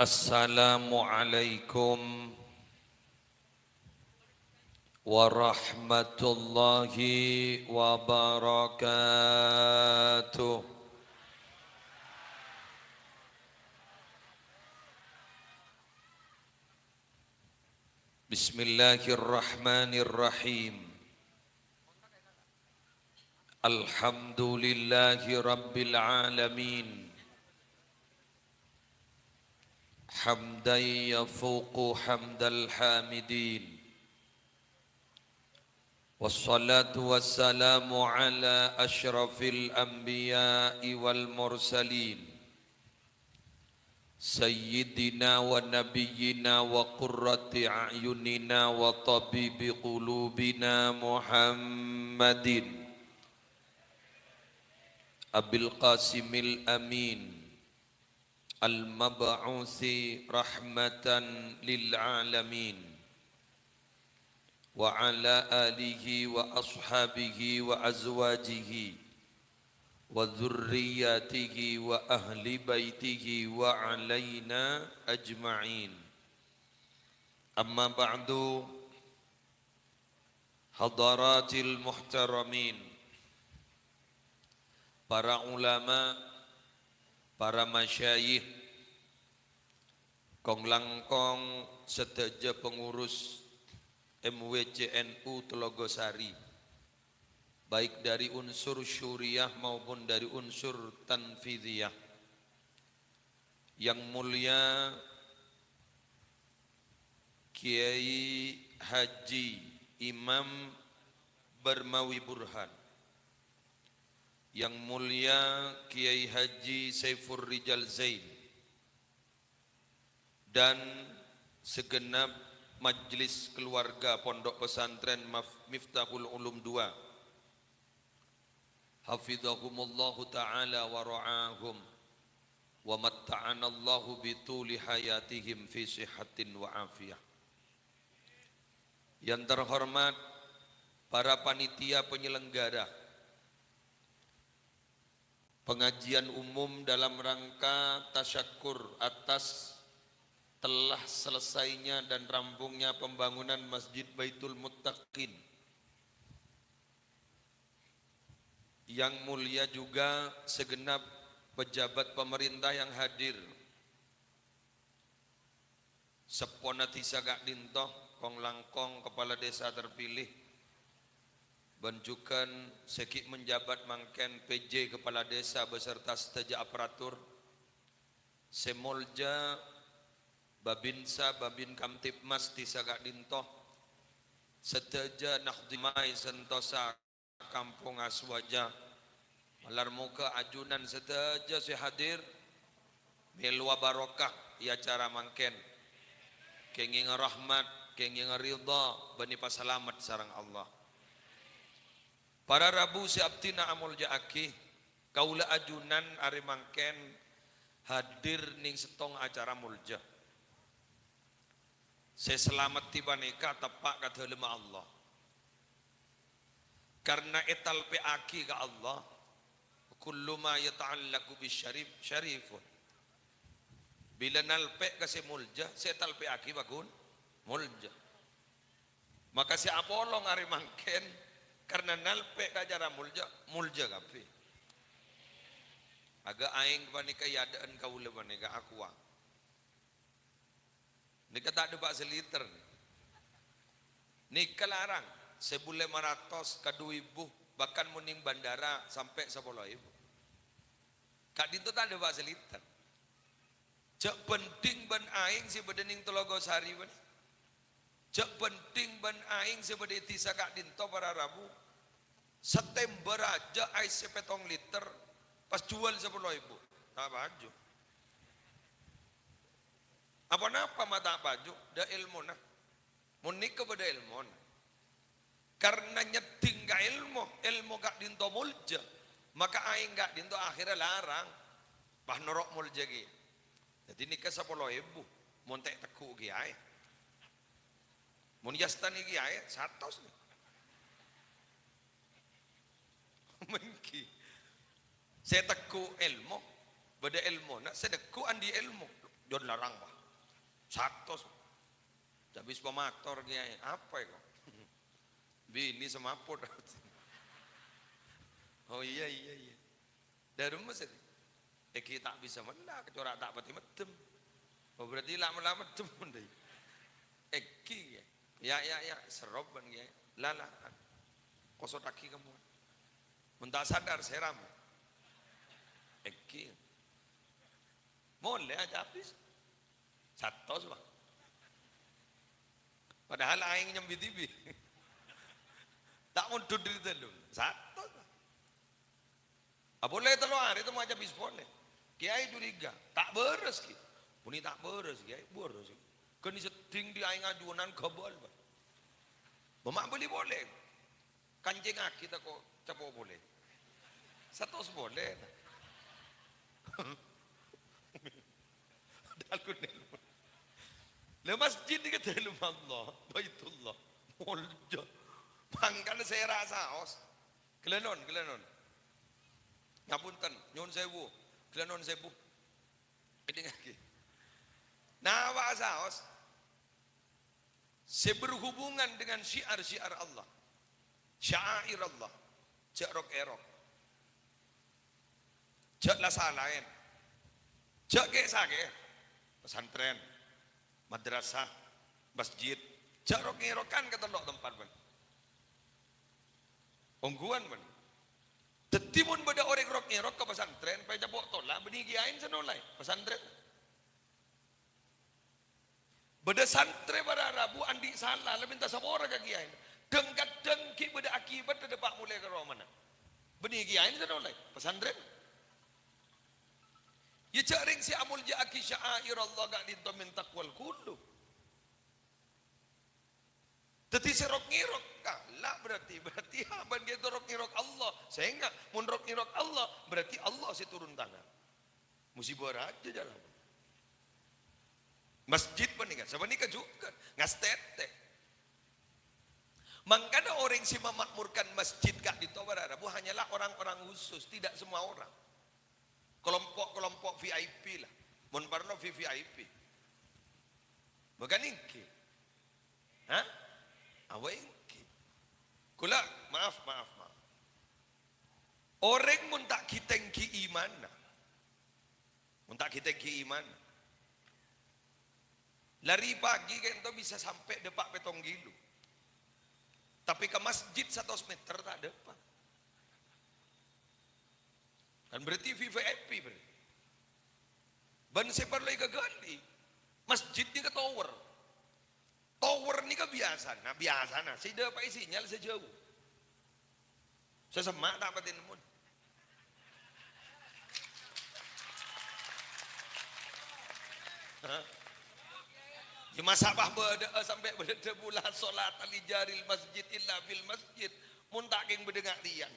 Assalamualaikum warahmatullahi wabarakatuh. Bismillahirrahmanirrahim. Alhamdulillahi rabbil alamin. Hamdan yafuqu hamdal hamidin. Wassalatu wassalamu ala ashrafil anbiya'i wal mursalin. Sayyidina wa nabiyyina wa qurrati a'yunina wa tabibi qulubina Muhammadin Abil Qasimil Amin Al-Mab'uthi rahmatan lil alamin wa ala alihi wa ashabihi wa azwajihi wa dhurriyyatihi wa ahli baitihi wa alaina ajma'in. Amma ba'du, hadaratil muhtaramin, para ulama, para masyayikh, kong langkong sedaja pengurus MWCNU Telogosari, baik dari unsur syuriah maupun dari unsur tanfidhiyah. Yang mulia Kiai Haji Imam Barmawi Burhan, yang mulia Kiai Haji Saifur Rijal Zain, dan segenap majlis keluarga Pondok Pesantren Miftahul Ulum 2, hafizahumullahu ta'ala wa ra'ahum wa matta'anallahu bituli hayatihim fi sihatin wa afiyah. Yang terhormat para panitia penyelenggara pengajian umum dalam rangka tasyakur atas telah selesainya dan rampungnya pembangunan Masjid Baitul Muttaqin. Yang mulia juga segenap pejabat pemerintah yang hadir. Seponati sagak dintoh kong langkong kepala desa terpilih, benjukan sekik menjabat mangken PJ kepala desa beserta seteja aparatur, semolja babinsa babin kamtipmas di sagak dintoh, seteja nakhdimai sentosa kampung aswaja, malar muka ajunan seteja si hadir melwa barokah ya cara mangken kenging rahmat kenging ridha bani pasalamat sarang Allah. Para Rabu siaptina amul jaaki kaula ajunan ari mangken hadir ning setong acara mulja. Saya selamat tiba neka tepak kata lema Allah. Karena etal peaki ke Allah, kullu ma yata'allaqu bisyarif syarifun. Bila nalpe kasih mulja, saya tal peaki bagun mulja. Maka si apolong ari mangken karena nalpe kajara mulja kape. Aga aing panika yadaan kaula panika aqua. Nika tak ada pak seliter. Nika larang sebulan 500 ke 2.000 bahkan muning bandara sampai 10.000. Kak dinto tak ada pak seliter. Cek penting ban aing si bedening Telogosari ban. Cek penting ban aing si bedeti sakak dinto para Rabu. September aja ais sepetong liter pas jual 10.000. Tak baju. Apa napa mata baju? Da ilmu nah. Munik kepada ilmu nah. Karena nyeting gak ilmu gak dinto mulja. Maka aing gak dinto akhirnya larang. Bah norok mulja ki. Jadi nikah 10.000. Montek teku ki ae. Mun yastani ki ae 100 nih. Mengki. Saya teku ilmu, beda ilmu, nak sedeku andi ilmu, jod larang bah. 100. Habis pemaktor kiai, apa ya kok? Bini semaput. Oh iya. Dari Mesir. Eki tak bisa mendak, kecorak tak pati medem. Oh berarti lama-lama medem deh. Eki ya, seroban ya. Lala, kosot kaki kamu. Mentah sadar seram. Eki. Boleh aja habis. 100 bang. Padahal aing nyambi tibi. Tak mau duduk dulu. 100 bang. Boleh telur hari itu macam bis boleh. Kiai curiga. Tak beres ki. Puni tak beres kiai. Beres. Kan diseting di aing ajunan gabal bang. Bamak beli boleh. Kancing aki tak kok capo boleh. 100 boleh. Le masjid ni kata rumah Allah, Baitullah, Mulja. Pangkal saya rasa os. Kelenon. Ngapunten, nyun sewu, kelenon sewu. Ini lagi. Nawa saos. Seberhubungan dengan syiar-syiar Allah. Syair Allah. Cek erok. Cek lah salain. Cek ke pesantren, madrasah, masjid, jarok ngerokan kata lo tempat ban. Ongguan ban. Tetimun beda orang rok ngerok ke pesantren, payah jabok tolak, benih kiain senolai pesantren. Beda santre pada Rabu andi salah, lebih minta sabora ke kiain. Dengki beda akibat ada pak mulai ke mana. Benih kiain senolai pesantren. Ya caring si amul ja'aki sya'air Allah gak dinto min taqwal kullu. Teti serok ngirok kalah berarti haban gitu rok ngirok Allah. Sehingga mun rok ngirok Allah berarti Allah si turun tangan. Musibah aja jalan. Masjid peningan, sama nikah juga ngastete. Makanya orang si memakmurkan masjid gak dinto Rabu hanyalah orang-orang khusus, tidak semua orang. Kelompok VIP lah. Mun parno VIP. Bukan ingki. Hah? Awa ingki. Kula maaf. Orang mun tak kitengki iman. Lari pagi kan tu bisa sampai depak petong gilu. Tapi ke masjid 100 meter tak depak. Kan berarti VIP berarti. Ban separ lagi kegali. Masjid ni ke tower. Tower ni ke biasa. Nah biasa nah. Saya dapat sinyal sejauh. Saya semak tak patin mun. Ya masabah beda sampai beda bulan solat ali jaril masjid illa fil masjid. Mun tak keng berdengar liang.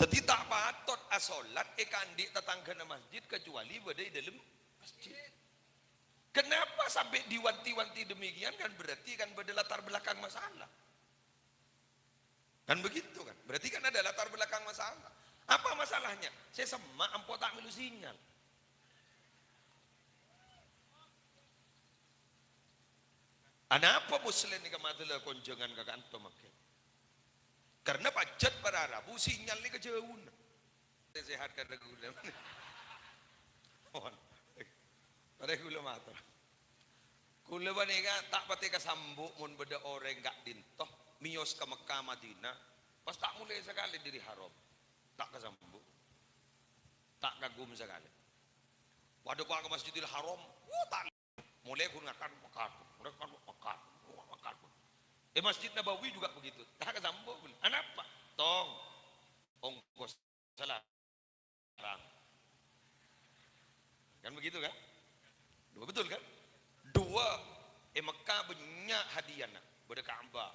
Tadi tak patut asolat kandi tetangga masjid kecuali berada di dalam masjid. Kenapa sampai diwanti-wanti demikian kan berarti kan berada latar belakang masalah. Kan begitu kan? Berarti kan ada latar belakang masalah. Apa masalahnya? Saya semak ampun tak milu sinyal. Ada apa muslim ni kemadala konjangan ke kantor makin? Karena pajat pada Rabu sinyal ni kejauhan. Sehat kada gula. Pada gula mata. Gula banika tak pati kasambuk mun beda orang gak dintoh mios ke Mekah Madinah. Pas tak mulai sekali diri haram. Tak kasambuk. Tak kagum sekali. Waduh pak ke Masjidil Haram. Tak mulai aku ngakan makan. Masjid Nabawi juga begitu. Tak kesambung. Kenapa? Tong ongkos salah. Kan begitu kan? Dua betul kan? Dua Mekah banyak hadiah nak. Beda Ka'bah,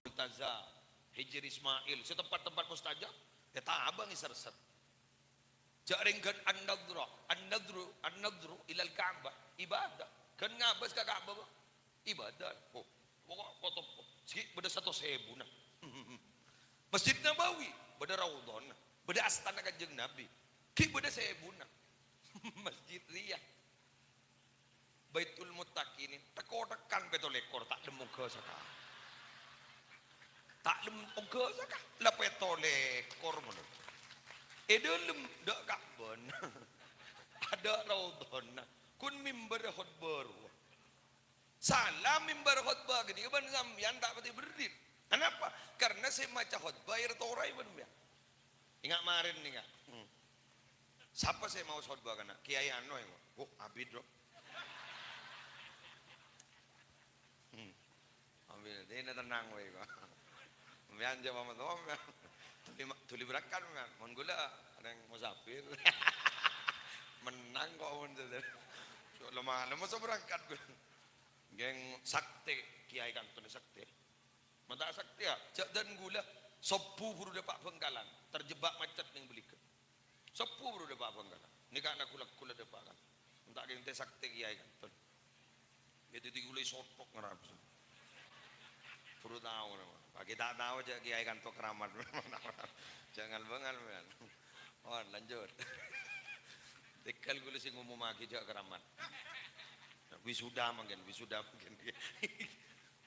Multazam, Hijr Ismail, setempat-tempat mustajab. Ya tak abang isar-isar. Jaringkan an-nadru ilal Ka'bah ibadah. Kan ngabas ke Ka'bah ibadah. Oh. Foto sikit beda 100.000 nah. Masjid Nabawi beda Raudhah, beda astana Kanjeng Nabi. Ki beda 1.000 nah. Masjid Riyadh Baitul Muttaqin teko tekan betul ekor tak demuga saka tak demuga saka la petole ekor ngono delem dak kabon ada raudhon kun mimbar khutbah salah mimbar khutbah gini ban sampean tak pati berdiri kenapa karena saya maca khutbah air torai ban ya ingat kemarin nih enggak siapa saya mau khutbah kana Kiai Ano yang oh abid bro abid ini tenang we kok mbian jawab matom tuli berakan kan mon gula ada yang musafir menang kok mon lemah masa berangkat gue geng sakti Kiai Kanton sakti mata sakti ya jak dan gula sepuh buru depak Bengkalan terjebak macet ning belikan sepuh buru depak Bengkalan nikah nak kula depak kan entak geng teh sakti Kiai Kanton gitu digulai sotok ngarap buru tahu nama pagi tak tahu aja Kiai Kanton keramat jangan bengal men oh lanjut tekal gula sing ngomong maki jak keramat wisuda mungkin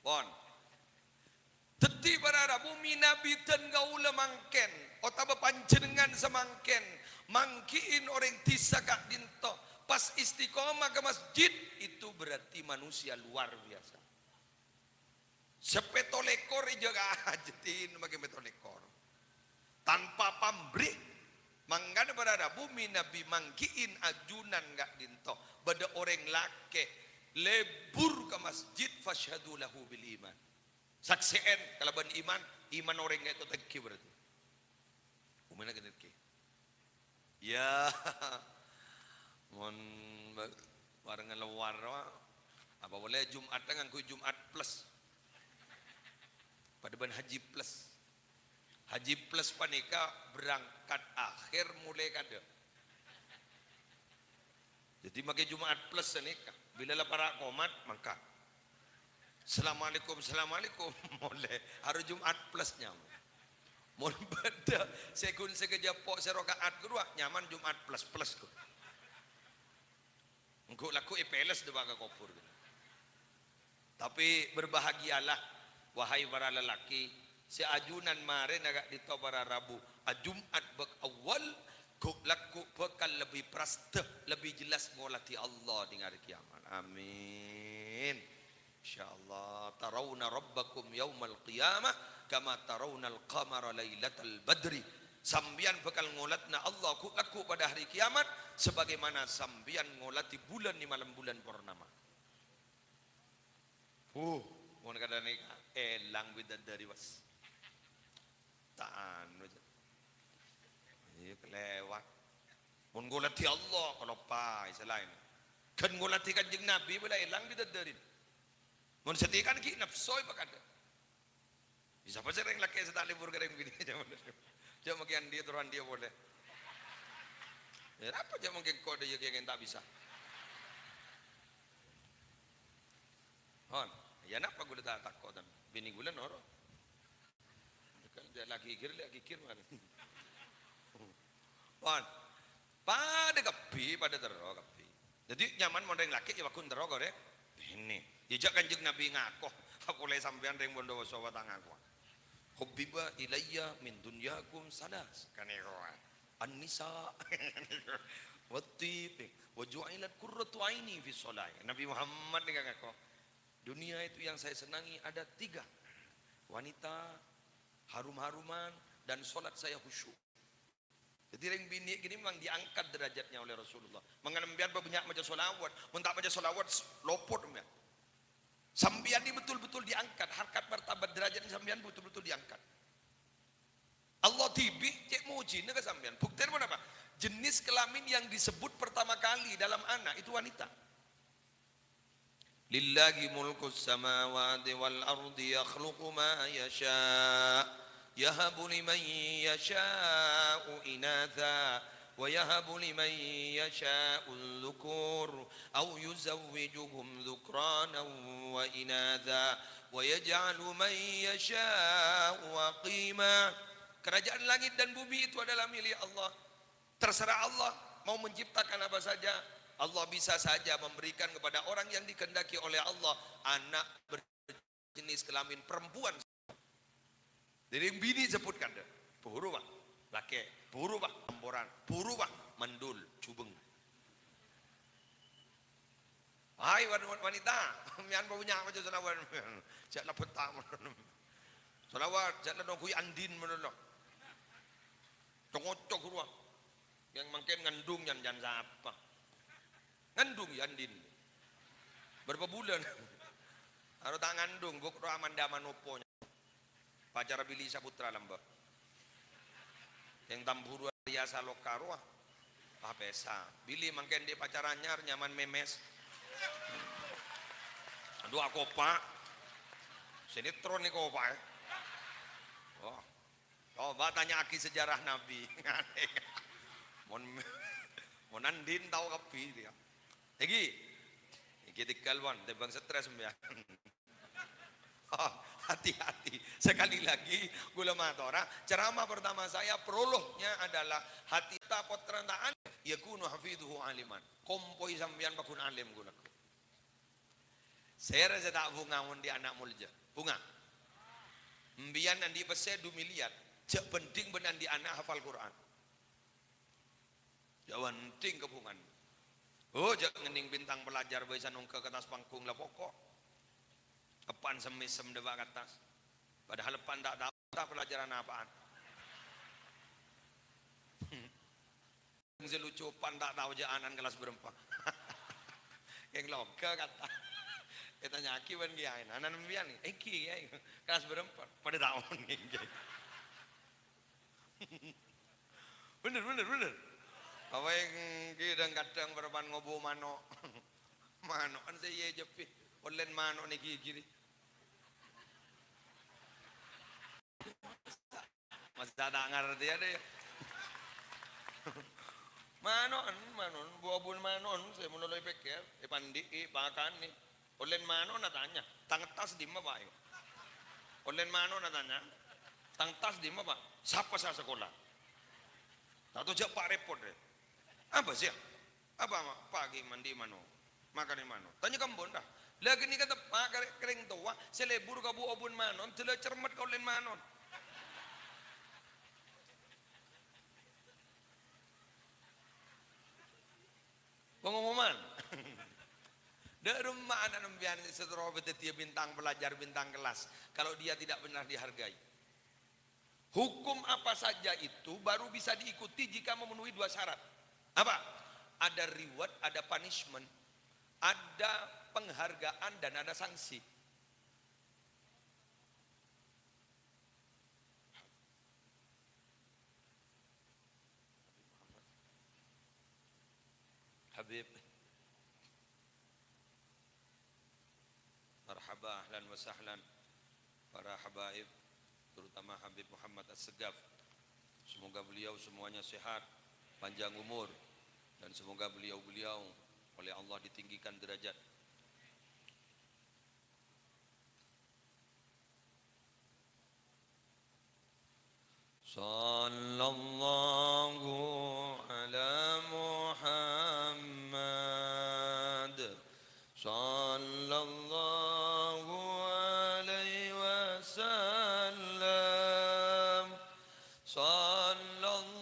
pon teti para bumi nabi ten gaula mangken otaba panjenengan semangken mangkiin orang tisaka dinto pas istiqomah ke masjid itu berarti manusia luar biasa sepetolekor jaga ajetin bagi metolekor tanpa pamrih mangkana pada bumi nabi mangkiin ajunan gak dinto bada orang lake lebur ke masjid fasyhadu lahu bil iman saksien kalaban iman orang itu teki berarti umana kenit ki ya mon barengan luar apa boleh Jumat dengan ku Jumat plus pada ban haji plus panika berangkat akhir mulai kada jadi makai Jumat plus nikah bila lah para komat maka Assalamualaikum boleh harus Jumat plusnya mau beda sekun sekejap pok serokaat kedua nyaman Jumat plus ku engkau laku IPLS dua ke kopur tapi berbahagialah wahai para lelaki si ajunan maren agak dito para Rabu Jumat bek awal kuk laku bekal lebih prasteh lebih jelas ngolati Allah di hari kiamat amin insyaallah tarawna rabbakum yaumal qiyamah kama tarawna al-qamara lailatal badri sambian bekal ngolatna Allah kuk laku pada hari kiamat sebagaimana sambian ngolati bulan di malam bulan purnama mohon kada nikah elang bidadari was taan iya kelewat mun ngolati Allah kalau pai selain kan ngolati kanjeng Nabi bala elang bidadari mun setikan ki nafsoy pakada bisa pa sering laki sa libur gareng bini jangan makian dia turuan dia boleh ya apa jangan mungkin kode yang tak bisa hon ya napa gue tak takut dan bini gue noro dia lagi kikir mana hon pada kapi pada teror kapi jadi nyaman mau yang laki ya wakun teror kore ini jejak kanjeng Nabi ngakoh aku lay sampean ring bondo wasawa tangaku hubbiba ilayya min dunyakum salas kaneko an-nisa wat-tib wa ju'ilat qurratu aini fi shalah Nabi Muhammad dengan ngakoh dunia itu yang saya senangi ada 3 wanita harum-haruman dan sholat saya khusyuk jadi ring bini gini memang diangkat derajatnya oleh Rasulullah mengenambian banyak macam sholawat mentak macam sholawat lopot ya sambian ini betul-betul diangkat harkat martabat derajat sambian betul-betul diangkat Allah tibi cek muji ke sambian bukti apa jenis kelamin yang disebut pertama kali dalam anak itu wanita lillahi mulkus samawati wal ardi yakhluqu ma yasha yahabu liman yasha'u inatha wa yahabu liman yasha'u dhukur aw yuzawwijuhum dhukranan wa inatha wa yaj'alu man yasha'u aqima kerajaan langit dan bumi itu adalah milik Allah terserah Allah mau menciptakan apa saja. Allah bisa saja memberikan kepada orang yang dikehendaki oleh Allah anak berjenis kelamin perempuan. Jadi yang bini sebutkan deh, buru pak, laki, buru pak, amporan, buru pak, mandul, cubeng. Hai wanita, mian punya apa je senawan, jangan petang, senawat jangan nongkui andin menolak, congocok ruang, yang makin ngandung jangan siapa, ngandung andin, berapa bulan, harus tak ngandung, bukro Amanda Manoponya. Pacar Billy Saputra lambak yang tamburu riasa lokarwa pesa Billy mangken di pacarannya nyaman memes aduh aku pak sinetron nih kok pak oh tanya aki sejarah Nabi mon andin tahu kapi dia lagi iki kalwan tebang stres ya. Hati-hati, sekali lagi gula matora ceramah pertama saya prolognya adalah hati tapot terantaan yakunu hafidhuhu aliman kompoi sambian bakun alim gula saya rasa tak bunga di anak mulja bunga mbian andi pese 2 miliar jak penting benan di anak hafal Quran jawan penting kebungan oh jak ngening bintang pelajar bisa nongke ke atas panggung lah pokok Epan semisem debak atas. Padahal epan tak tahu pelajaran apaan. Yang lucu epan tak tahu jaanan kelas berempat. Yang loga kata. Kita nyaki ban kiai. Anak nembian nih. Kiai kelas berempat. Pada tahun nih. Bener. Apa yang kadang berpan ngobo mano. Mano kan saya jepi. Online mano nih kiri. Masih tak ngerti ada ya. Manon, buah manon, saya mulai pikir, pandi, bahkan nih, online manon natanya, tang tas di mana pak? Online manon natanya, tang tas di mana pak? Siapa saya sekolah? Tahu jak pak repot deh. Apa sih? Apa pagi mandi mano, makan di mano? Tanya kamu dah. Lagi ni kata pak kering tua, selebur kabu obun manon, telah cermat kau len manon. Pengumuman. Dari rumah anak nembian setelah dia bintang pelajar bintang kelas, kalau dia tidak benar dihargai. Hukum apa saja itu baru bisa diikuti jika memenuhi 2 syarat. Apa? Ada reward, ada punishment, ada penghargaan dan ada sanksi. Habib, marhaba ahlan wa sahlan para habaib, terutama Habib Muhammad As-Segaf. Semoga beliau semuanya sehat, panjang umur, dan semoga beliau-beliau oleh Allah ditinggikan derajat. Sallallahu ala Muhammad sallallahu alaihi wasallam sallallahu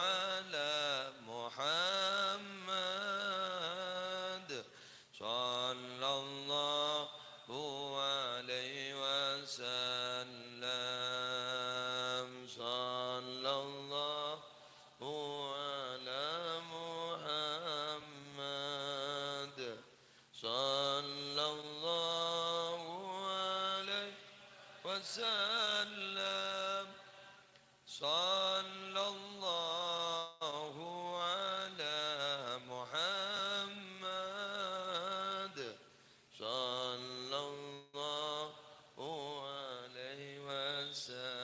ala Muhammad sallallahu alaihi wasallam wasallam sallallahu ala Muhammad sallallahu alaihi wasallam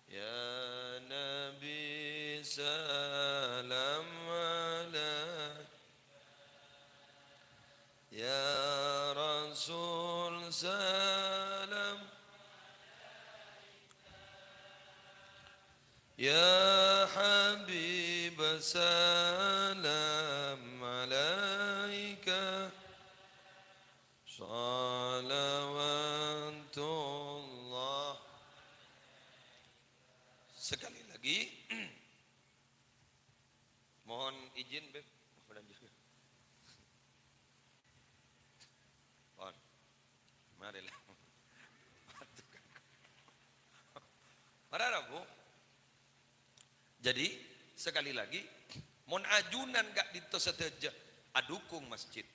ya Nabi salam alaik ya Rasul salam ya Habib salam alaika salawatullah. Sekali lagi mohon izin Beb, mohon marilah. Para Rabu. Jadi sekali lagi mon ajunan gak dito seteja adukung masjid,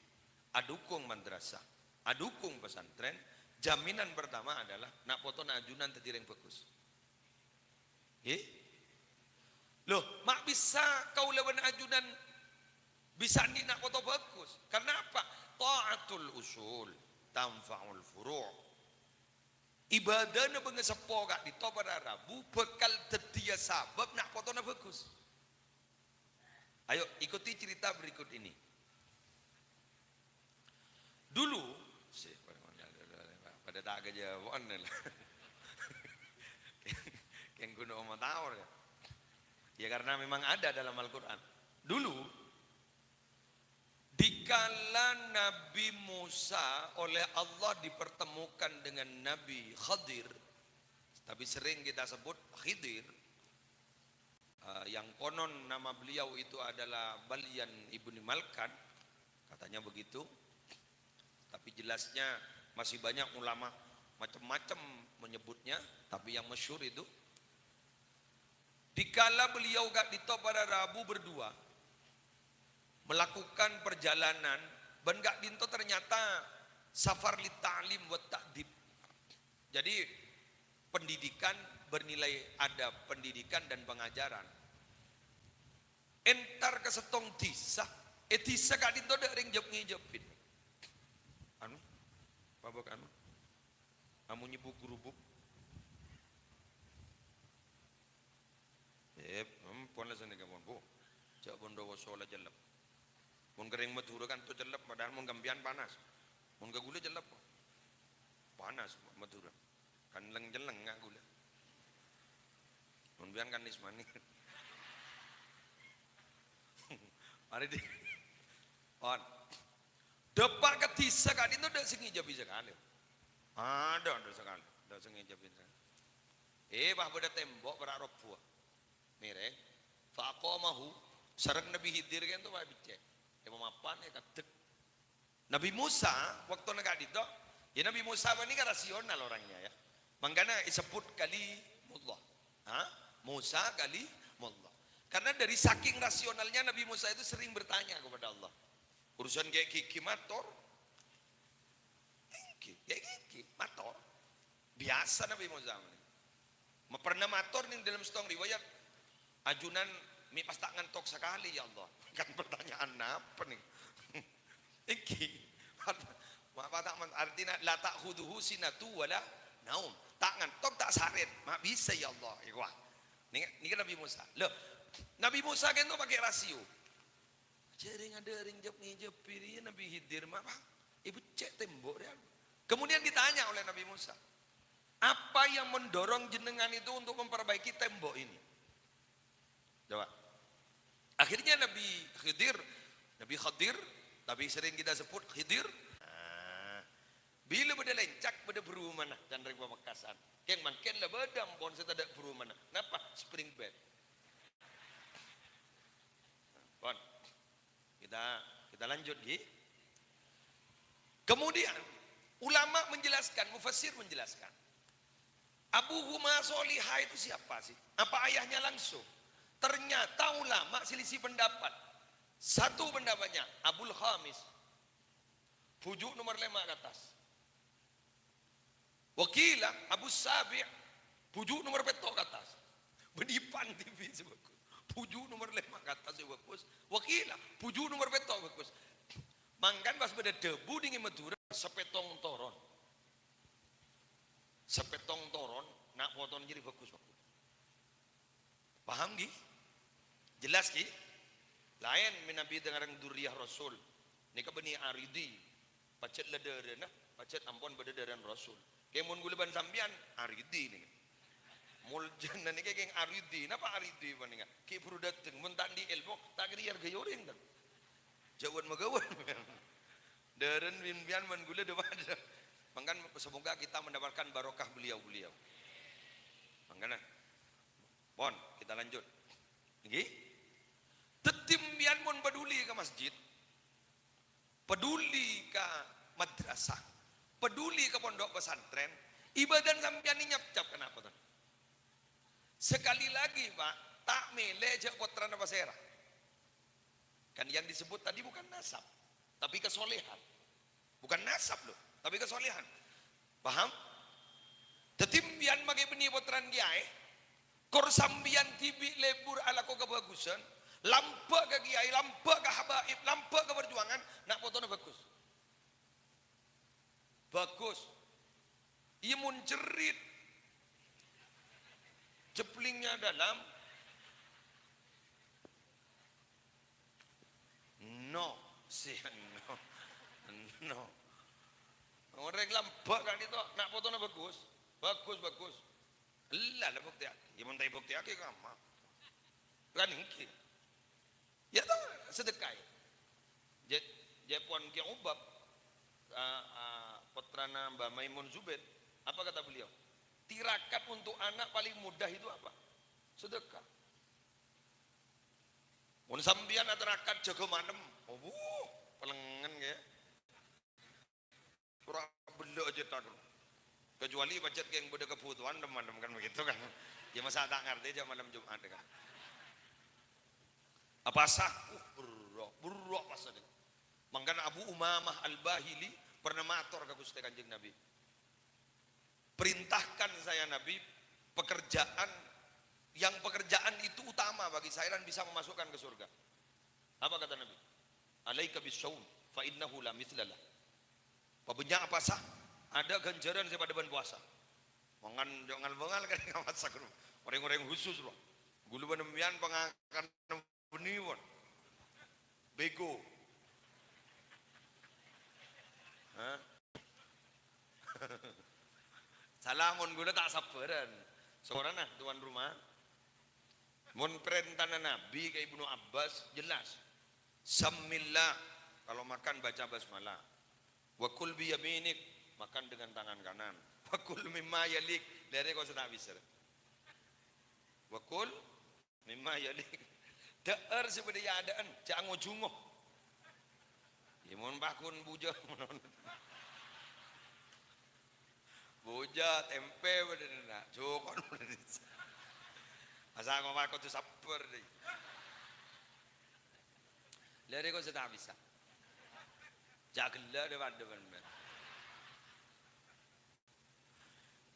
adukung madrasah, adukung pesantren, jaminan pertama adalah nak foto na ajunan tetireng fokus. Loh, mak bisa kau lawan ajunan bisa ni nak foto bagus. Karena apa? Ta'atul usul tanfa'ul furu'. Ibadah na bengesepo gak dito pada Rabu bekal tetia sabab nak foto na bagus. Ayo ikuti cerita berikut ini. Dulu pada tak kejawaan lah. Yang kuno omong tahu ya. Ya karena memang ada dalam Al-Quran. Dulu dikala Nabi Musa oleh Allah dipertemukan dengan Nabi Khadir, tapi sering kita sebut Khidir, yang konon nama beliau itu adalah Balyan ibni Malkan, katanya begitu. Tapi jelasnya masih banyak ulama macam-macam menyebutnya, tapi yang masyhur itu dikala beliau gak dito pada Rabu berdua melakukan perjalanan ben gak dinto ternyata safar li ta'lim wa ta'dib. Jadi pendidikan bernilai ada pendidikan dan pengajaran. Entar ke setong tisa, tisa gak dinto dak ring jep ngijepin. Anu, babak anu, amu nyebuk gerubuk. Puan lah sana kamu bu, cak bondo wasola jelap. Mun kering Madura kan tu jelap, padahal mun gambian panas. Mun gula jelap, panas Madura. Kan jeleng nggak gula. Mun bian kan nismani. Mari di, on. Depan ketisa kan itu dah sengi jabi sekali. Ada sekali, dah sengi jabi sekali. Bah beda tembok berak rok buah. Mireng, faqamahu sareng Nabi Khidir kan tu bah bicek. Mapan ya katek. Nabi Musa waktu negak dito, ya Nabi Musa ini kan rasional orangnya ya. Makanya disebut kalimullah. Musa kalimullah. Karena dari saking rasionalnya Nabi Musa itu sering bertanya kepada Allah. Urusan kayak gigi mator. Gigi mator. Biasa Nabi Musa ini. Pernah mator nih dalam setong riwayat ajunan mi pas tak ngantok sekali ya Allah. Kan pertanyaan apa nih? Iki artinya la ta'khuduhu sinatu wala naum. Tak ngantok tak saret. Mak bisa ya Allah. Wah. Ini kan Nabi Musa. Loh, Nabi Musa kan tuh pakai rasio. Jering ada ring jep ngijep pilih Nabi Khidir mah ibu cek tembok dia. Kemudian ditanya oleh Nabi Musa, apa yang mendorong jenengan itu untuk memperbaiki tembok ini? Coba. Akhirnya Nabi Khidir, tapi sering kita sebut Khidir. Bila beda lencak, beda berumana dan ring pamekasan. Keng man ken lah bedam pon saya tidak berumana. Kenapa? Spring bed. Pon. Kita lanjut Gi. Kemudian ulama menjelaskan, mufassir menjelaskan. Abu Huma Solihah itu siapa sih? Apa ayahnya langsung? Ternyata ulama selisih pendapat. Satu pendapatnya Abul Khamis, pujuk nomor 5 ke atas. Wakilah Abu Sabi', pujuk nomor 7 ke atas. Bedipan TV sebagus. Pujuk nomor 5 ke atas sebagus. Wakilah pujuk nomor 7 bagus. Mangkan pas beda debu dingin Madura sepetong toron. Sepetong toron nak potong jadi bagus. Paham Gi? Jelas Gi? Lain menabi dengan duriyah Rasul. Nika bani aridi. Pacet lederena, pacet ampun berdederan Rasul. Kemun gulaban sambian aridi nih. muljan dan ini kayak aridi napa aridi paningan ki dateng mun tak di ilmu tak kira harga yoring tak jauhan magawan deren win-wian menggula depan mangkan semoga kita mendapatkan barokah beliau-beliau mangkana pon kita lanjut nggih tetimbian mun peduli ke masjid peduli ke madrasah peduli ke pondok pesantren ibadah sampean ini nyap-cap kenapa tuh sekali lagi Pak tak mele jak putra nabasera kan yang disebut tadi bukan nasab tapi kesolehan bukan nasab loh tapi kesolehan paham tetimbian bagi benih putran kiai kor sambian tibi lebur ala ko kebagusan lampa ke kiai lampa ke habaib lampa ke perjuangan nak fotonya bagus ia mencerit ceplingnya dalam no sih no orang lampak kan itu nak fotonya bagus lah bukti ya mentai bukti aki kama kan ini ya tuh sedekah Jepon kia ubab putrana Mbak Maimun Zubair apa kata beliau tirakat untuk anak paling mudah itu apa sedekah mun sambian tirakat jaga manem pelengan ya surah belok aja tak kecuali budget yang beda kebutuhan teman-teman kan begitu kan ya masa tak ngerti aja malam Jumat kan apa sah buruk pas ini mangkan Abu Umamah Al-Bahili pernah matur ke Gusti Kanjeng Nabi perintahkan saya Nabi pekerjaan itu utama bagi saya dan bisa memasukkan ke surga apa kata Nabi alaika bisyaum fa innahu la mithlalah pabenyak apa sah ada ganjaran daripada ban puasa mangan jangan bengal kan masak orang-orang khusus loh gulu penemian pengakan beniwon bego salamun gula tak sabaran seorang nah tuan rumah mun perintah Nabi ke Ibnu Abbas jelas samillah kalau makan baca basmalah wa kul bi yaminik makan dengan tangan kanan wa kul mimma yalik dari kau sudah bisa wa kul mimma yalik deer sebenarnya adaan jangan ngojungoh ya mun bakun buja buja tempe bener jokon bener asa kau bakun tu saper deh dari kau sudah bisa jaglah depan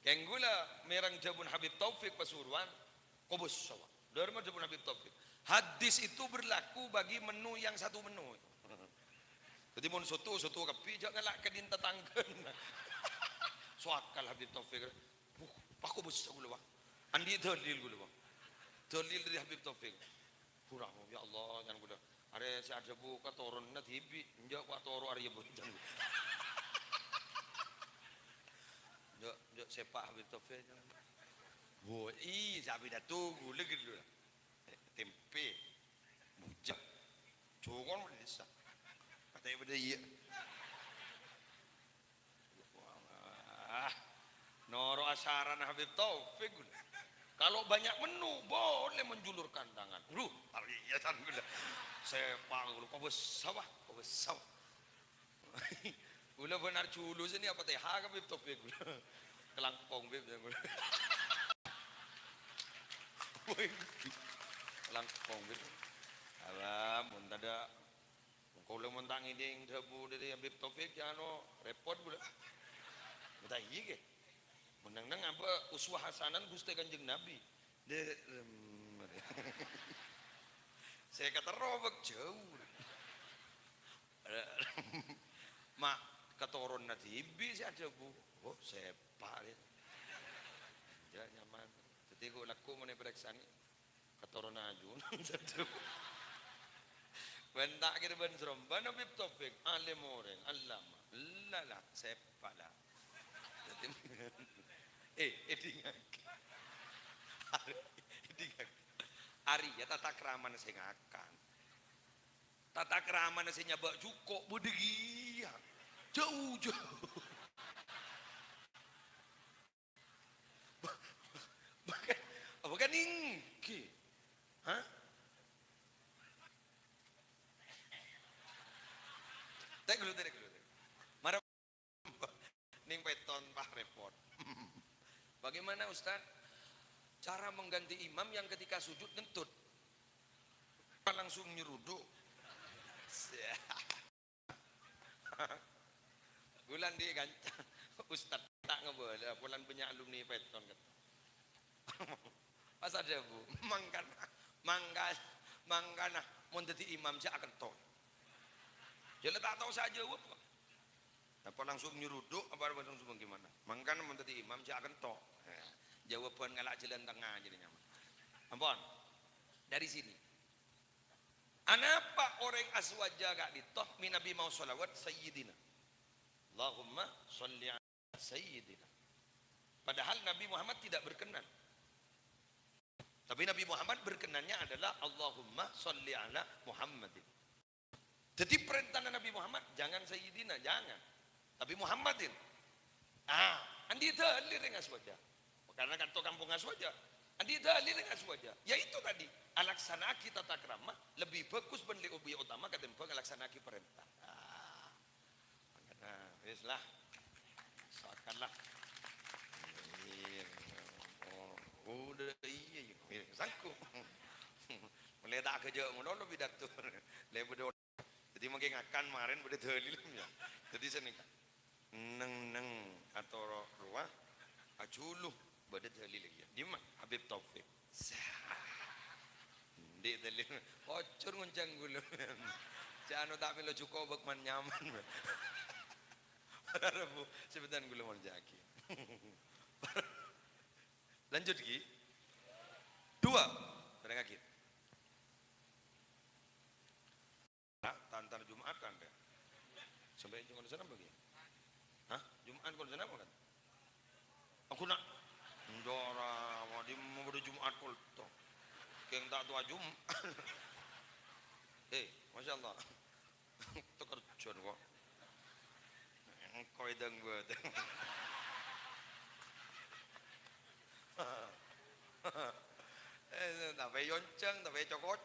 kenggula merang jabun Habib Taufik Pasuruan kobus sawa dari jabun Habib Taufik hadis itu berlaku bagi menu yang satu menu jadi mun soto kapi jangan lah kedin tetanggan suakal Habib Taufik pak kobus gula andi dalil gula dalil dari Habib Taufik kurang ya Allah jangan gula are si ada buka turun na tibi njak wa toro are yebun njak sepak Habib Taufik wo sabi dah tunggu lagi dulu tempe bujak jokon desa katanya beda iya noro asaran Habib Taufik kalau banyak menu boleh menjulurkan tangan tarian gula sepak gula kau besar gula benar culu sini apa teh Habib Taufik gula kelangkong bib gula kelangkong bib alam muntada kalau mentang ini debu dari Habib Taufik jangan repot gula kita iya ke menang apa uswah hasanan Gusti Kanjeng Nabi saya kata robek jauh mak keturun nanti ibi sih ada bu sepak ya nyaman jadi gue laku mana periksaan keturun ajun bentak kita benserom bana Habib Taufik alim orang allama lala sepak lah ingat Ari ya tata kerama nasi ngakan. Tata kerama nasi nyabak cukup bedegia. Jauh-jauh. Bukan ingki. Hah? Tek dulu. Marah ning peton pak repot. Bagaimana Ustaz? Cara mengganti imam yang ketika sujud ngentut. Langsung nyeruduk. Bulan di gancang. Ustaz tak ngeboleh. Bulan punya alumni peton. Pas ada bu. Mangkana. Mau jadi imam saya akan tahu. Jadi tak tahu saja bu. Apa langsung nyeruduk apa langsung gimana? Mangkana mau jadi imam saya akan tahu. Jawaban ngalak jalan tengah jadinya. Ampun. Dari sini. Anapa orang aswaja gak ditoh min Nabi mau salawat sayyidina. Allahumma sholli ala sayyidina. Padahal Nabi Muhammad tidak berkenan. Tapi Nabi Muhammad berkenannya adalah Allahumma sholli ala Muhammadin. Jadi perintah Nabi Muhammad jangan sayyidina, jangan. Tapi Muhammadin. Andi dalil dengan aswaja. Karena kantor kampung aswaja. Andi dalil dengan aswaja. Yaitu tadi alaksanaki tata krama lebih bagus benli ubi utama ketimbang alaksanaki perintah. Weslah. Sakanlah. Udah iya sangku. Meledak kerja ngono lebih datur. Lebih jadi mungkin akan kemarin pada dalilnya. Jadi sini neng atau ruah ajuluh pada dalil lagi. Di mana Habib Taufik. Di dalil bocor nguncang gulu. Jangan tak melo cukup bakman nyaman. Rabu sebentar gulu mau jaki. Lanjut Ki. 2 pada kaki. Tantar Jumat kan deh. Sampai jangan di sana bagi. Hah? Jumat kalau di sana kan? Aku nak ndora mau di mau Jumat kol to. Keng tak tua Jumat. Masya Allah. Tu kerja kok. Kau idang gue. Tapi yonceng, tapi cokot.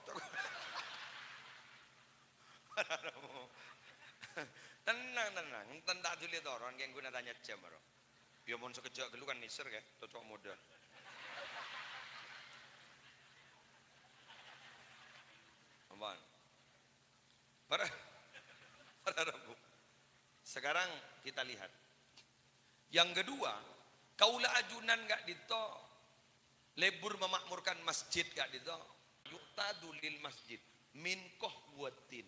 Tenang. Tak dulu itu orang yang guna tanya jam bro. Biar mau sekejap dulu kan niser ya, cocok muda. Aman. Para Rabu. Sekarang kita lihat. Yang kedua, kaula ajunan gak dito lebur memakmurkan masjid gak dito yuktadu lil masjid min kohwatin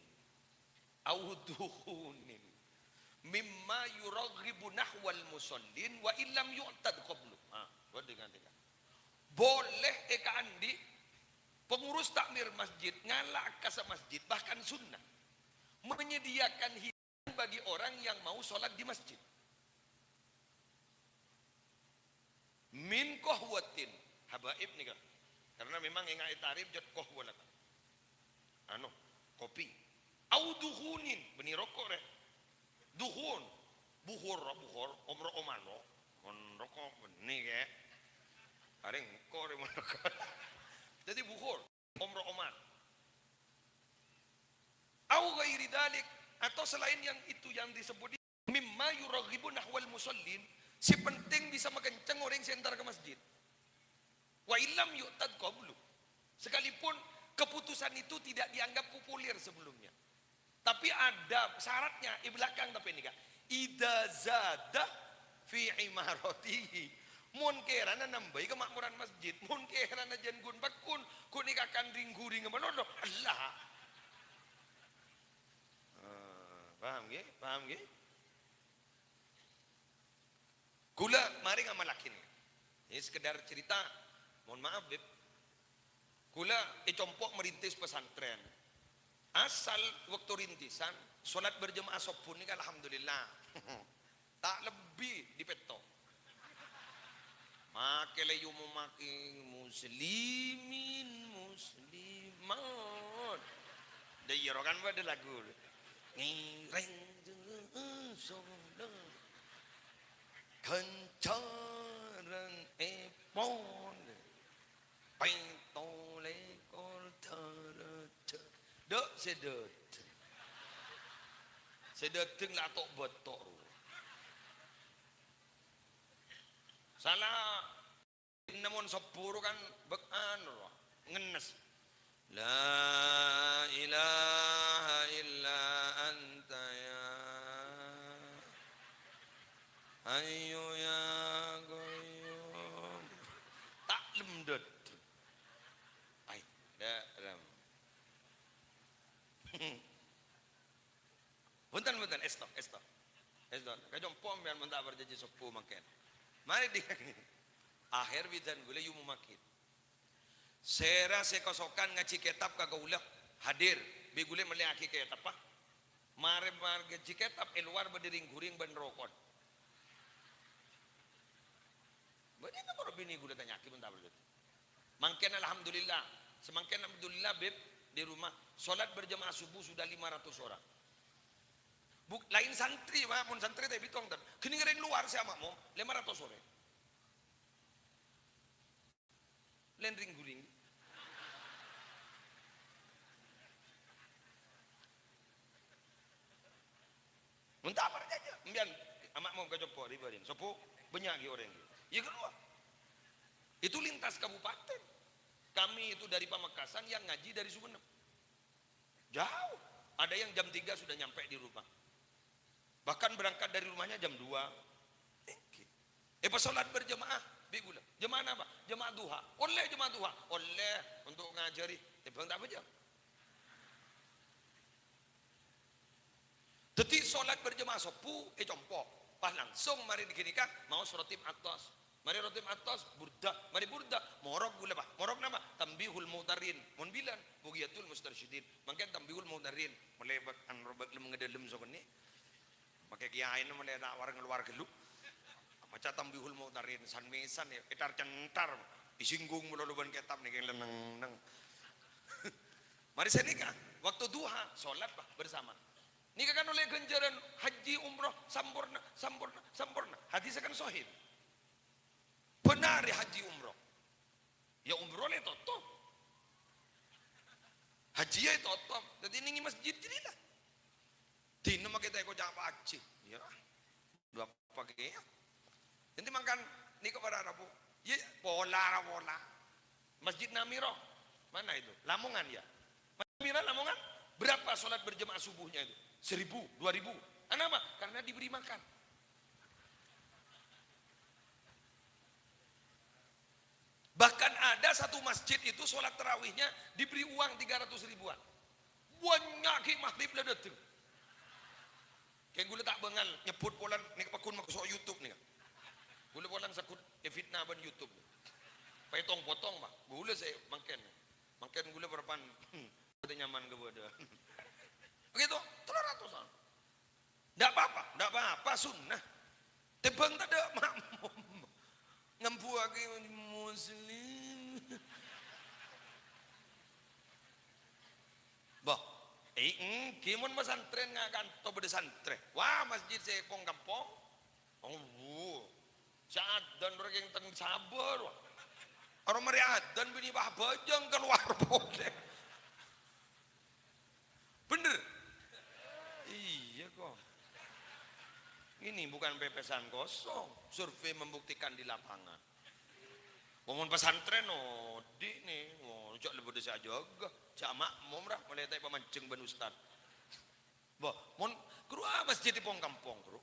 auduhunin mimma yuraghibu nahwal musallin wa illam yu'tad qablu. Boleh eka andi pengurus takmir masjid ngalak kasa masjid bahkan sunnah menyediakan hidangan bagi orang yang mau sholat di masjid. Min kohwatin habaib nih kan, karena memang ingat tarif jad kohwalat. Kopi. Au duhunin benih rokok deh. Duhun, buhur, omro omano, rokok benih kayak. Areng kore rokok. Jadi buhur, omro oman. Au ghairi dalik atau selain yang itu yang disebut mimma yuraghibu nahwal musallin. Si penting bisa mengenceng orang sentar ke masjid. Wa illam yu'tad qablu. Sekalipun keputusan itu tidak dianggap populer sebelumnya. Tapi ada syaratnya di belakang tapi ini Kak. Idza zada fi imaratihi. Mun kerana nambahi kemakmuran masjid, mun kerana jenggun bakun, kunika kandring-guring menono. Allah. Paham nggih? Kula mari ngamalakin. Ini sekedar cerita. Mohon maaf Beb. Kula compok merintis pesantren. Asal waktu rintisan solat berjemaah sopun ini alhamdulillah. Tak lebih di peto. Makele yumu making muslimin muslimat. Dia kan pada lagu. Ngireng soda kencaran epon pentole kol tarata dek sedet ting la tok betok salah namun sepuru kan bekan ngenes la ilaha illa anta ya ayo ya qayyum tak lemdot ai dalam buntan estok kajong pom biar mentah berjanji sepuh makan mari di akhir bidan gule yu makin sera sekosokan ngaji kitab kagak ulak hadir be gule meli aki kitab apa mare ngaji kitab eluar berdering guring ben rokon bani na ko bini gule tanya aki mentah berjanji mangken alhamdulillah semangken alhamdulillah beb di rumah salat berjamaah subuh sudah 500 orang lain santri mah mun santri teh bitong teh kini ngering luar sia mak mom 500 sore len ring guring muntah apa aja mbian amak mom ka jopo ribarin sopo banyak ge orang ya keluar itu lintas kabupaten kami itu dari Pamekasan yang ngaji dari Sumeneb jauh ada yang jam 3 sudah nyampe di rumah bahkan berangkat dari rumahnya jam 2 pas sholat berjemaah bigula jemaah apa? Jemaah duha jemaah duha oleh untuk ngajari bang tak apa jam detik sholat berjemaah sopu compok pas langsung mari diginikan mau rotim atas mari rotim atas burda mari burda morok gula bah morok nama tambihul mutarin mun bilan bugiyatul mustarsyidin mangken tambihul mutarin melebak an robak lem ngedalem sokoni pakai kiai nu mulai nak warang keluar geluk maca tambihul mutarin san mesan ya etar centar disinggung mulu ban kitab nih yang leneng mari saya nikah waktu duha sholat bah bersama nikah kan oleh ganjaran haji umroh sempurna hadis kan sahih benar haji umroh ya umroh le toto haji ya toto jadi ini masjid jadilah dina mah kita ikut jawab haji ya dua pakai ya nanti makan ni kepada Rabu ya pola masjid Namiro mana itu Lamongan ya Namiro Lamongan berapa sholat berjemaah subuhnya itu 1000 2000 kenapa karena diberi makan bahkan ada satu masjid itu sholat tarawihnya diberi uang 300 ribuan banyak hikmah bibla detik kayak gue tak bengal nyebut polan nih pakun mak soal YouTube nih gue polan sakut fitnah ban YouTube petong potong mah gue saya mangken gue berpan ada nyaman ke bodoh begitu 300an ndak apa-apa sunnah tebang tak ada makmum ngempu lagi muslim bah kimun pesantren ngakan to bede santren wah masjid sepong kampung saat dan orang yang teng sabar orang meriah dan bini bah bajang keluar boleh bener iya kok ini bukan pepesan kosong survei membuktikan di lapangan ngomong pesantren di nih cok lebih desa jaga cak makmum rah melihat pemancing ban ustad boh mon keruah masjid di pong kampung kru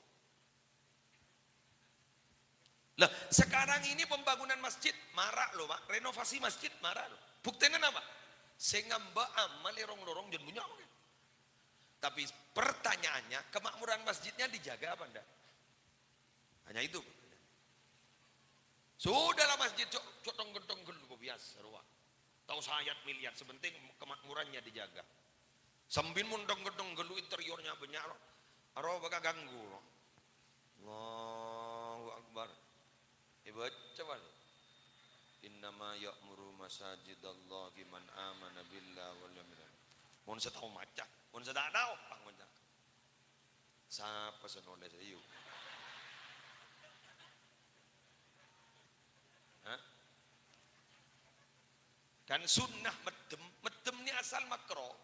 lah sekarang ini pembangunan masjid marak loh mak renovasi masjid marak loh buktinya apa sehingga mbak amal lorong dan punya tapi pertanyaannya kemakmuran masjidnya dijaga apa enggak hanya itu sudahlah masjid cok tong gelu biasa ruang tahu sayat miliar sebenting kemakmurannya dijaga sambil mundong gelu interiornya banyak roh bakal ganggu Allahu Akbar coba innama ya'muru masajidallahi man amana billahi wal yawmil akhir. Mun sa tahu maca, mun sa tahu pangunta. Sapa sa nulis ayo. Kan sunnah medem ni asal makro.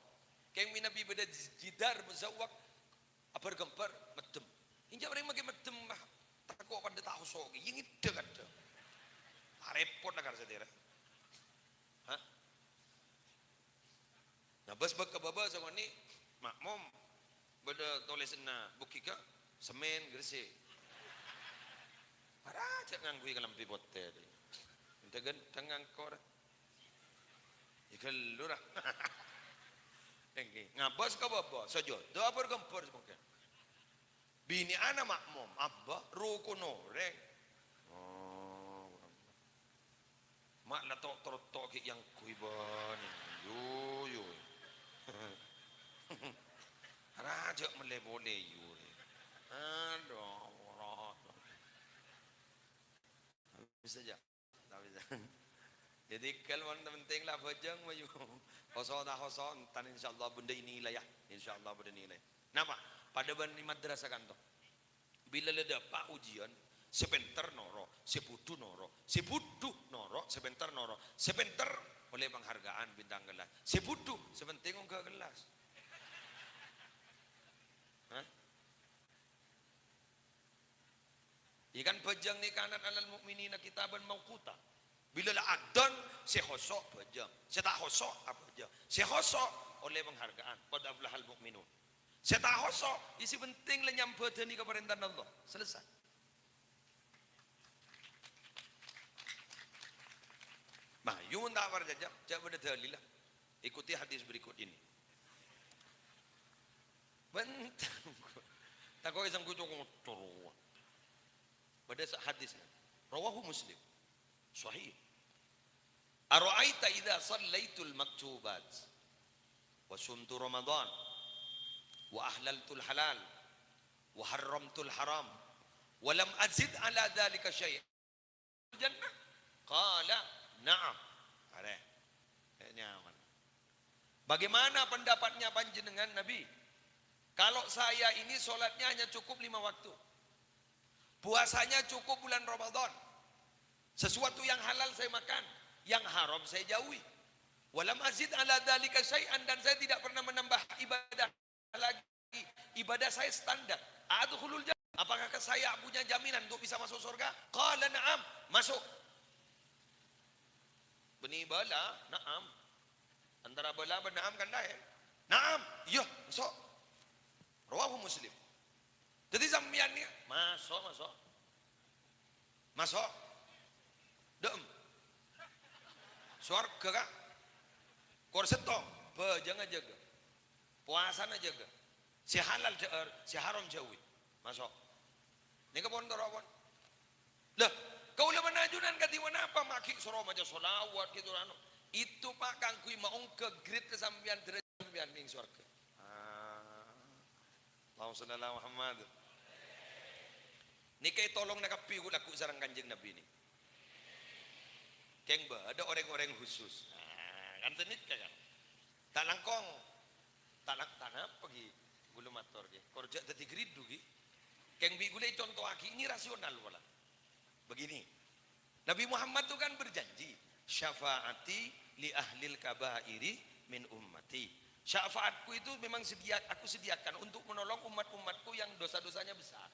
Keng minabi beda jidar muzawwak apa gempar medem. Inja orang mage medem mah takok pada tahu sogi yang itu kada. Repot nak kada sedera. Hah? Nah bas bak baba sama ni makmum beda tulisna bukika semen gresik. Para cak ngangkui kalam pipote. Integan tangang kor. Ikel lurah. Engke ngabas ka baba sajo. Doa bergempur mungkin. Bini ana makmum abba rukuno reng. Oh. Mak la tok ki yang kuiban. Yo. Raja mele-mele yo. Aduh. Bisa aja. Tak bisa. Jadi kalau penting lah bajang mayu. Hoso tan insyaallah benda ini lah ya. Insyaallah benda ini lah. Nama pada bani madrasah kan toh. Bila leda pak ujian, sepenter noro, seputu noro, sepenter noro, sepenter oleh penghargaan bintang gelas. Seputu sepenting ke gelas. Hah? Ikan pejang ni kanan alal mukminina kitaban mauquta. Bila la adan si khosok pejang, si tak khosok apa pejang. Si khosok oleh penghargaan pada aflahal mukminun. Si tak khosok isi penting le nyampe ni keperintah Allah. Selesai. Nah, yun tak warjajab, jangan berdalilah. Ikuti hadis berikut ini. Bentang. Tak kau isang kucuk ngotor. Pada hadisnya rawahu Muslim sahih. Ara'aita idza sallaitul maktubat wa sumtu ramadan wa ahlaltul halal wa harramtul haram wa lam azid ala dhalika syai' jannah qala na'am. Bagaimana pendapatnya panjenengan Nabi? Kalau saya ini solatnya hanya cukup 5 waktu, puasanya cukup bulan Ramadan, sesuatu yang halal saya makan, yang haram saya jauhi. Walam azid ala dzalika syai'an, dan saya tidak pernah menambah ibadah lagi. Ibadah saya standar. Adkhulul jannah. Apakah saya punya jaminan untuk bisa masuk surga? Qala na'am, masuk. Beni bala, na'am. Antara bala dan na'am kan dah ya? Na'am, iya, masuk. Rawahu Muslim. Jadi sampeyan ni masuk. Dem. Surga kak. Korseto, jangan jaga. Puasa na jaga. Si halal jaga, si haram jauhi. Masuk. Ni kapon dorapon. Lah, kau le manajunan kati mana apa maki soro maja solawat gitu anu. Itu pak kangkui maung ke grade kesampian derajat sampian ning surga. Allahumma shalli ala Muhammad. Ni kay tolong nakapi ko laku sarang Kanjeng Nabi ni. Keng ba ada orang-orang khusus. Kan tenit ka kan. Tak langkong. Tak pergi gulu mator ge. Korja dadi gridu gi. Keng bi gule contoh aki ini rasional wala. Begini. Nabi Muhammad tu kan berjanji, syafaati li ahlil kabairi min ummati. Syafaatku itu memang aku sediakan untuk menolong umat-umatku yang dosa-dosanya besar.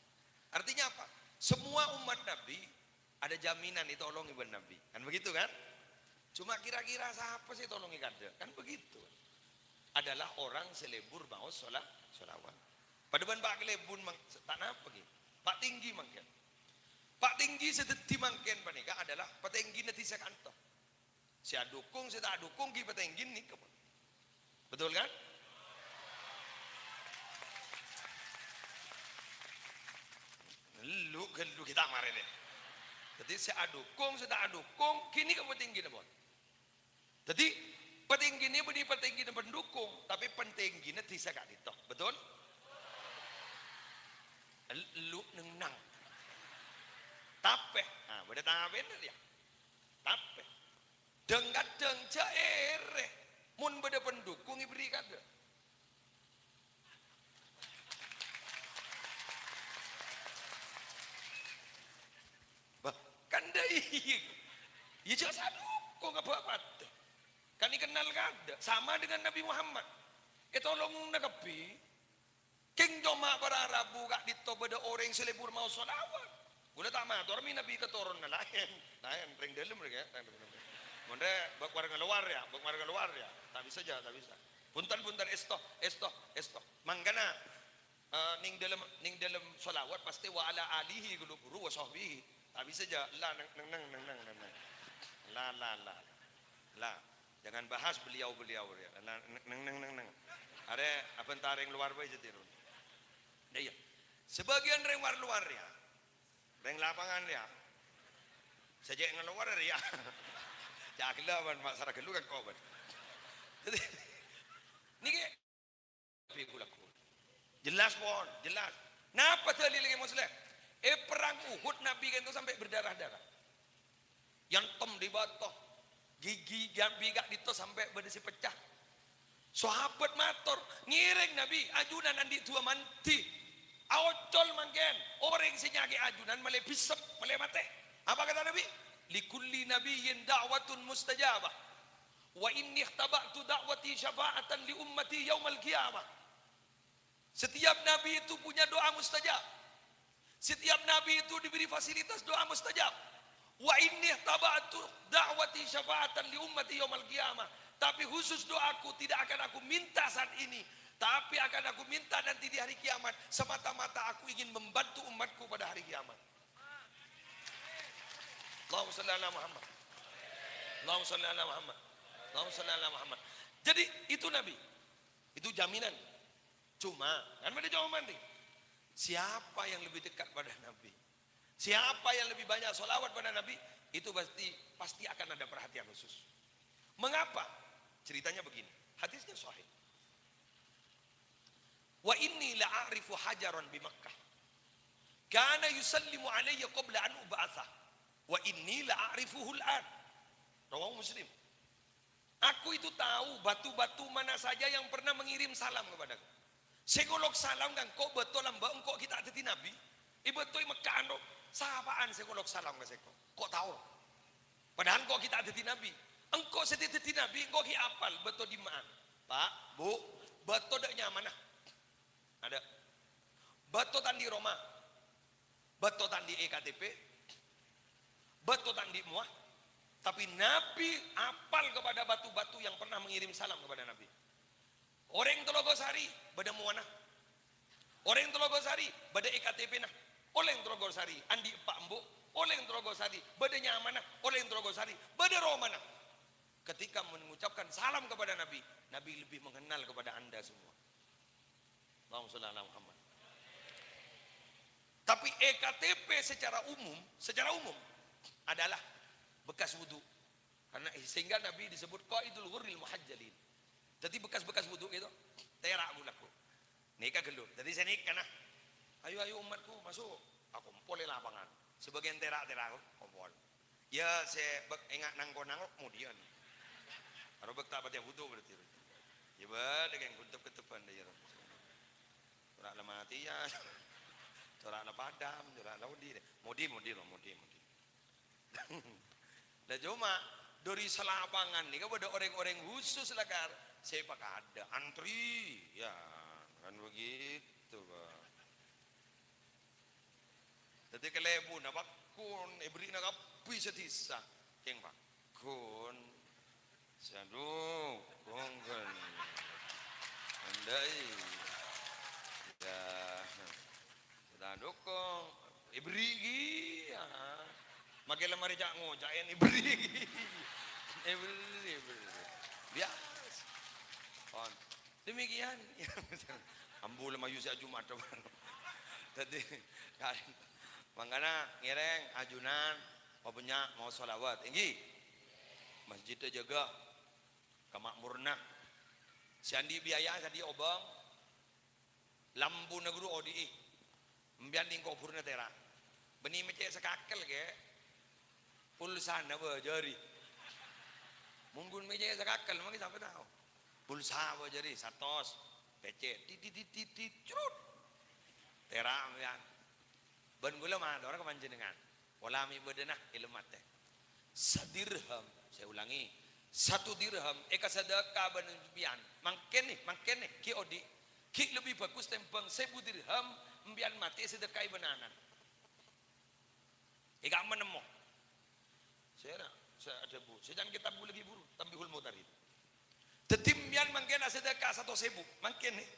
Artinya apa? Semua umat Nabi ada jaminan ditolong ibu Nabi. Kan begitu kan? Cuma kira-kira siapa sih tolongi kada? Kan begitu. Adalah orang selebur mau solawat. Pada Pak Kelebun tak napa gitu. Pak tinggi mangken. Pak tinggi sedeti mangken panika adalah petinggi nanti saya kantor. Saya dukung, saya tak dukung ki petinggi ni kepon. Betul kan? Lu kita marah deh. Jadi saya dukung, saya tak dukung, kini kamu tinggi nih bon. Jadi petinggi ini beri petinggi dan pendukung, tapi petingginya tidak kak ditok, betul? Lu nenang, tape, beda tangan bener ya, tape. Kadang jaere mun beda pendukung ibri kada. Bah, kan dai. Ya jangan sadu kok apa-apa. Kan kenal kada sama dengan Nabi Muhammad. Tolong nagapi. King joma para Arabu kak dito beda orang selebur mau solawat. Gula tak matur mi Nabi keturun na lain ring dalam mereka. Monde bak warga luar ya. Tak bisa aja, tak bisa. Punten esto. Manggana ning dalam solawat pasti wa ala alihi guru wa sahbihi. Tak bisa aja. La. Jangan bahas beliau ya. Neng. Ada apa taring luar bae jetirun. Iya. Sebagian reng luar ya. Reng lapangan ya. Saja yang luar ya. Jaklah ban masyarakat lu kan kau ban. Jadi niki fikulaku. Jelas pon, jelas. Napa tadi lagi muslim? Perang Uhud Nabi kan itu sampai berdarah-darah. Yang tem di batoh. Gigi Nabi gak dito sampai berdesi pecah. Sahabat matur ngiring Nabi ajunan andi tua manti. Awcol mangken orang senyagi ajunan male bisep male mate. Apa kata Nabi? Likulli nabiyyin da'watun mustajabah. Wa inni ikhtaba'tu da'wati syafa'atan li ummati yaumal qiyamah. Setiap nabi itu punya doa mustajab. Setiap nabi itu diberi fasilitas doa mustajab. Wa inni ikhtaba'tu da'wati syafa'atan li ummati yaumal qiyamah. Tapi khusus doaku tidak akan aku minta saat ini, tapi akan aku minta nanti di hari kiamat. Semata-mata aku ingin membantu umatku pada hari kiamat. Allahumma shalli ala Muhammad. Allahumma shalli ala Muhammad. Allahumma shalli ala Muhammad. Jadi itu Nabi. Itu jaminan. Cuma kan ada jawaban nih. Siapa yang lebih dekat pada Nabi? Siapa yang lebih banyak sholawat pada Nabi? Itu pasti akan ada perhatian khusus. Mengapa? Ceritanya begini. Hadisnya sahih. Wa inni la'arifu hajaran bi Makkah. Kana yusallimu alayya qabla an ub'atsah. Wa inni la'arifuhu al-an. Rawahu Muslim. Aku itu tahu batu-batu mana saja yang pernah mengirim salam kepadaku. Segolok salam kan kok betul lamba engkau kita ada di Nabi. Ibetul Mekah ando. Sahabaan segolok salam ke seko. Kok tahu? Padahal kok kita ada di Nabi. Engkau sedih di Nabi, engkau ki apal betul di mana? Pak, Bu, betul dak nyaman ah. Ada. Betul tan di Roma. Betul tan di EKTP. Betul tan di Muah. Tapi Nabi apal kepada batu-batu yang pernah mengirim salam kepada Nabi. Orang Telogosari beda Muana. Orang Telogosari beda EKTP nah. Orang Telogosari andi Pak Embu. Orang Telogosari beda nyaman nah. Orang Telogosari beda Roma nah. Ketika mengucapkan salam kepada Nabi, Nabi lebih mengenal kepada anda semua. Allahumma shalli ala Muhammad. Tapi EKTP secara umum adalah bekas wudu. Karena sehingga Nabi disebut qaidul ghurril muhajjalin. Jadi bekas-bekas wudu itu terak gulaku. Nikah gelu. Jadi saya nikah nah. Ayo umatku masuk. Aku kumpul di lapangan. Sebagian terak-terak kumpul. Ya saya ingat nangko-nangko kemudian. Kalau tak baca wudu berarti. Ya ada yang kutup-kutupan dia. Corak lah mati ya. Corak lah padam, corak lah udi. Mudi. Nah cuma dari selapangan nih, kalau ada orang-orang khusus lah kan, saya pakai ada antri, ya kan begitu pak. Jadi kelebu nak kun, ibri nak api setisa, keng pak kun, sadu kongkan, andai, ya, sudah dukung, ibri ya. Makai lemari cak ngocain ibri bias kon demikian ya ambu lama yusi Jumat tadi mangkana ngireng ajunan punya mau sholawat tinggi masjidnya jaga kemakmurna si andi biaya jadi obang lampu neguru odi mbian ning koburna tera benih mecek sekakel ke pulsana jari Munggun meja sakakal mangki sampai tahu. Pulsa apa jadi satos PC titit curut. Teram ya. Ben gula mah orang kepanjenengan. Walami bedenah ilmat teh. Sadirham, saya ulangi. 1 dirham eka sedekah benbian. Mangken nih ki odi. Ki lebih bagus tempeng 1000 dirham mbian mati sedekah benanan. Eka menemo. Saya ada bu. Sedang kita bu lagi buru tambihul mutarid. Tetimbian mangken sedekah 100.000. Mangken nih.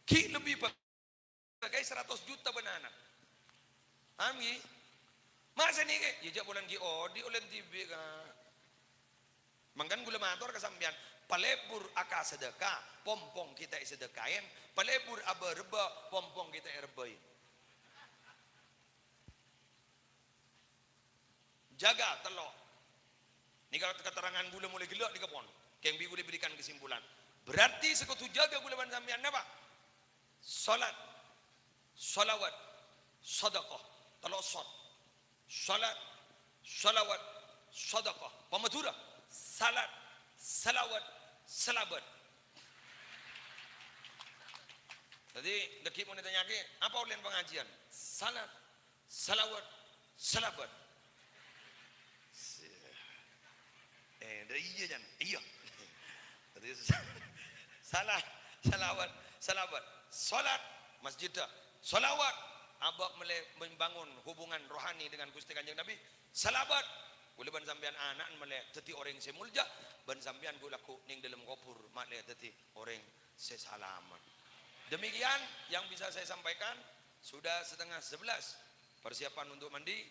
Ki lebih bagus 100 juta benanan. Ami masa nih ke jejak bulan ki odi ulen tibi ka mangkan gula mator kasampian palebur aka sedekah pompong kita sedekain palebur aba reba pompong kita erbain jaga telok ini kalau keterangan gula mulai gelok di kepon keng bi gula berikan kesimpulan berarti sekutu jaga gula ban sampian apa salat salawat sedekah telok sot salat, salawat, sedekah, pematura, salat, salawat, salabat. Jadi dekik mau ditanya ke, apa ulian pengajian? Salat, salawat, salabat. Dah iya jan, iya. Jadi salat, salawat, salabat, salat, masjid, salawat. Abak membangun hubungan rohani dengan Gusti Kanjeng Nabi. Salabat boleh ban sampean anak mele teti orang semulja ban sampean gula ku ning dalam kopur male teti orang sesalaman. Demikian yang bisa saya sampaikan. Sudah 10:30 persiapan untuk mandi.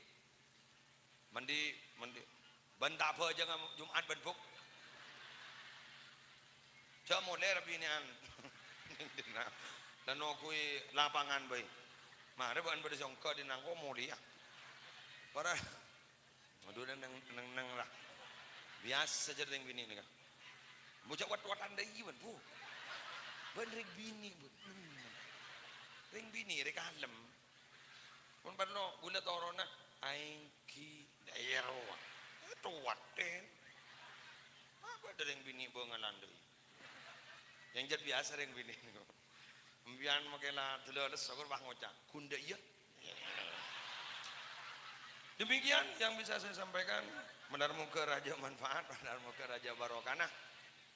Ban tak apa jangan Jumat ban buk. Cak mulai rabinian. Dan kui lapangan baik. Mare bukan pada songkok di nangko mulia. Para aduh nang lah. Biasa saja dengan bini ni kan. Bocah wat-watan dah iwan bu. Ben rek bini bu. Rek bini rek kalem. Pun parno gula torona aing ki daerah. Itu waten. Apa ada rek bini bengalan deui. Yang jad biasa rek bini ni. Mbian makela telur sokor bah ngocak kunda iya. Demikian yang bisa saya sampaikan. Benar muka raja manfaat, benar muka raja barokana.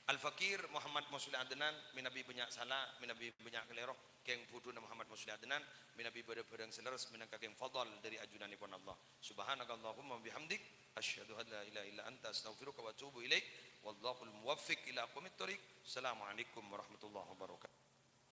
Al-Fakir Muhammad Musli Adnan minabi banyak salah, minabi banyak kelero. Keng putu Muhammad Musli Adnan minabi berang seleres minangka keng fadal dari ajunan ipon Allah. Subhanakallahumma bihamdik asyhadu an la ilaha illa anta astaghfiruka wa atubu ilaik. Wallahul muwaffiq ila aqwamit thoriq. Assalamualaikum warahmatullahi wabarakatuh.